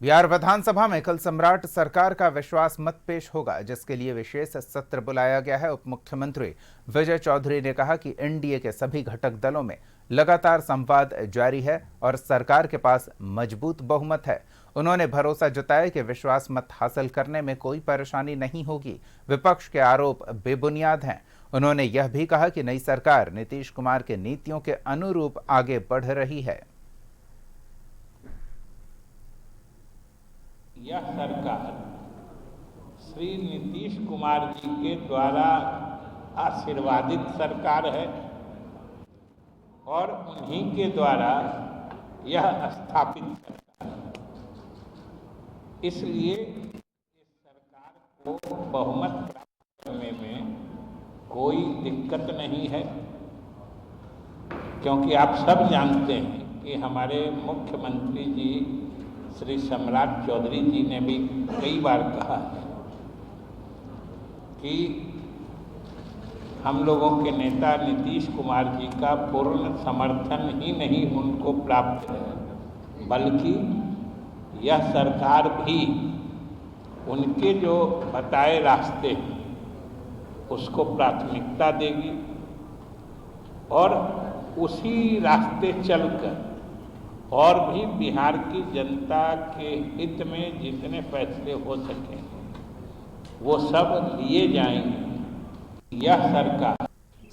बिहार विधानसभा में कल सम्राट सरकार का विश्वास मत पेश होगा, जिसके लिए विशेष सत्र बुलाया गया है। उप मुख्यमंत्री विजय चौधरी ने कहा कि एनडीए के सभी घटक दलों में लगातार संवाद जारी है और सरकार के पास मजबूत बहुमत है। उन्होंने भरोसा जताया कि विश्वास मत हासिल करने में कोई परेशानी नहीं होगी। विपक्ष के आरोप बेबुनियाद हैं। उन्होंने यह भी कहा कि नई सरकार नीतीश कुमार के नीतियों के अनुरूप आगे बढ़ रही है। यह सरकार श्री नीतीश कुमार जी के द्वारा आशीर्वादित सरकार है और उन्हीं के द्वारा यह स्थापित सरकार है। इसलिए इस सरकार को बहुमत प्राप्त करने में कोई दिक्कत नहीं है, क्योंकि आप सब जानते हैं कि हमारे मुख्यमंत्री जी श्री सम्राट चौधरी जी ने भी कई बार कहा है कि हम लोगों के नेता नीतीश कुमार जी का पूर्ण समर्थन ही नहीं उनको प्राप्त है, बल्कि यह सरकार भी उनके जो बताए रास्ते हैं उसको प्राथमिकता देगी और उसी रास्ते चलकर और भी बिहार की जनता के हित में जितने फैसले हो सके वो सब लिए जाएंगे। यह सरकार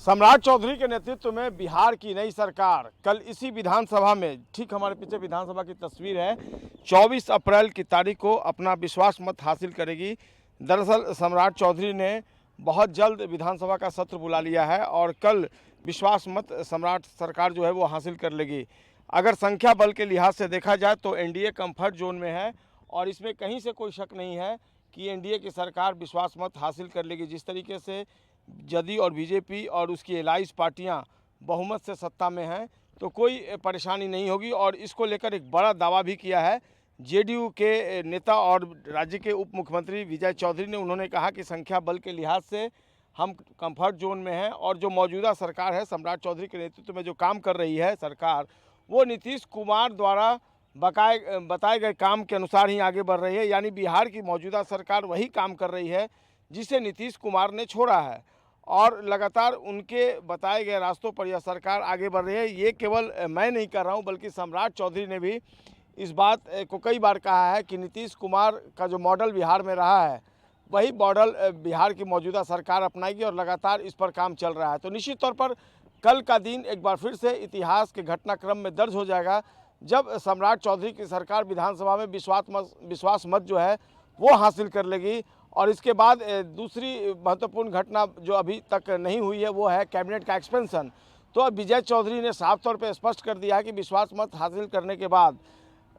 सम्राट चौधरी के नेतृत्व में बिहार की नई सरकार कल इसी विधानसभा में, ठीक हमारे पीछे विधानसभा की तस्वीर है, 24 अप्रैल की तारीख को अपना विश्वास मत हासिल करेगी। दरअसल सम्राट चौधरी ने बहुत जल्द विधानसभा का सत्र बुला लिया है और कल विश्वास मत सम्राट सरकार जो है वो हासिल कर लेगी। अगर संख्या बल के लिहाज से देखा जाए तो एनडीए कंफर्ट जोन में है और इसमें कहीं से कोई शक नहीं है कि एनडीए की सरकार विश्वास मत हासिल कर लेगी। जिस तरीके से जदयू और बीजेपी और उसकी एलाइज पार्टियां बहुमत से सत्ता में हैं तो कोई परेशानी नहीं होगी। और इसको लेकर एक बड़ा दावा भी किया है जेडीयू के नेता और राज्य के उप मुख्यमंत्री विजय चौधरी ने। उन्होंने कहा कि संख्या बल के लिहाज से हम कंफर्ट जोन में हैं और जो मौजूदा सरकार है सम्राट चौधरी के नेतृत्व में जो काम कर रही है सरकार, वो नीतीश कुमार द्वारा बताए गए काम के अनुसार ही आगे बढ़ रही है। यानी बिहार की मौजूदा सरकार वही काम कर रही है जिसे नीतीश कुमार ने छोड़ा है और लगातार उनके बताए गए रास्तों पर यह सरकार आगे बढ़ रही है। ये केवल मैं नहीं कर रहा हूँ, बल्कि सम्राट चौधरी ने भी इस बात को कई बार कहा है कि नीतीश कुमार का जो मॉडल बिहार में रहा है वही मॉडल बिहार की मौजूदा सरकार अपनाएगी और लगातार इस पर काम चल रहा है। तो निश्चित तौर पर कल का दिन एक बार फिर से इतिहास के घटनाक्रम में दर्ज हो जाएगा जब सम्राट चौधरी की सरकार विधानसभा में विश्वास मत जो है वो हासिल कर लेगी। और इसके बाद दूसरी महत्वपूर्ण घटना जो अभी तक नहीं हुई है वो है कैबिनेट का एक्सपेंशन। तो अब विजय चौधरी ने साफ तौर पर स्पष्ट कर दिया है कि विश्वास मत हासिल करने के बाद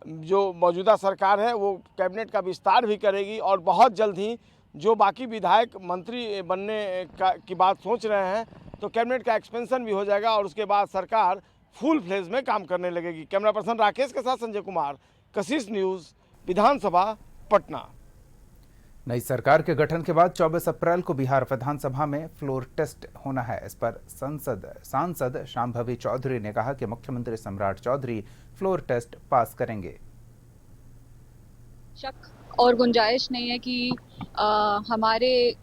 जो मौजूदा सरकार है वो कैबिनेट का विस्तार भी करेगी और बहुत जल्द ही जो बाकी विधायक मंत्री बनने की बात सोच रहे हैं तो कैबिनेट का एक्सपेंशन भी हो जाएगा और उसके बाद सरकार फुल फ्लेज में काम करने लगेगी। कैमरा पर्सन राकेश के साथ संजय कुमार, कशिश न्यूज़, विधानसभा, पटना। नई सरकार के गठन के बाद 24 अप्रैल को बिहार विधानसभा में फ्लोर टेस्ट होना है। इस पर सांसद शांभवी चौधरी ने कहा कि मुख्यमंत्री सम्राट चौधरी फ्लोर टेस्ट पास करेंगे। शक और गुंजाइश नहीं है कि हमारे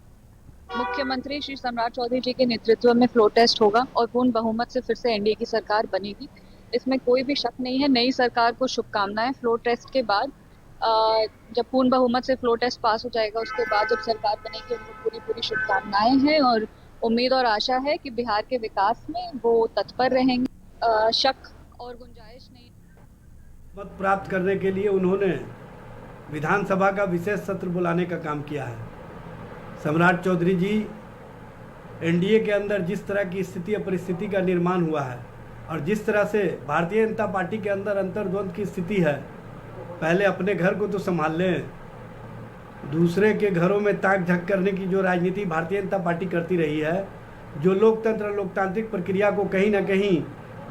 मुख्यमंत्री श्री सम्राट चौधरी जी के नेतृत्व में फ्लोर टेस्ट होगा और पूर्ण बहुमत से फिर से एनडीए की सरकार बनेगी। इसमें कोई भी शक नहीं है। नई सरकार को शुभकामनाएं। फ्लोर टेस्ट के बाद जब पूर्ण बहुमत से फ्लोर टेस्ट पास हो जाएगा उसके बाद जब सरकार बनेगी उनको पूरी शुभकामनाएं हैं और उम्मीद और आशा है कि बिहार के विकास में वो तत्पर रहेंगे। शक और गुंजाइश नहीं। मत प्राप्त करने के लिए उन्होंने विधानसभा का विशेष सत्र बुलाने का काम किया है। सम्राट चौधरी जी एनडीए के अंदर जिस तरह की स्थिति और परिस्थिति का निर्माण हुआ है और जिस तरह से भारतीय जनता पार्टी के अंदर अंतर्द्वंद की स्थिति है, पहले अपने घर को तो संभाल लें, दूसरे के घरों में ताक झक करने की जो राजनीति भारतीय जनता पार्टी करती रही है, जो लोकतंत्र लोकतांत्रिक प्रक्रिया को कहीं ना कहीं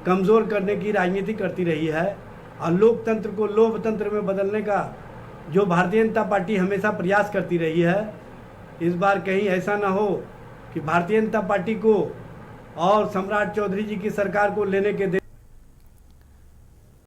कमज़ोर करने की राजनीति करती रही है और लोकतंत्र को लोकतंत्र में बदलने का जो भारतीय जनता पार्टी हमेशा प्रयास करती रही है, इस बार कहीं ऐसा ना हो कि भारतीय जनता पार्टी को और सम्राट चौधरी जी की सरकार को लेने के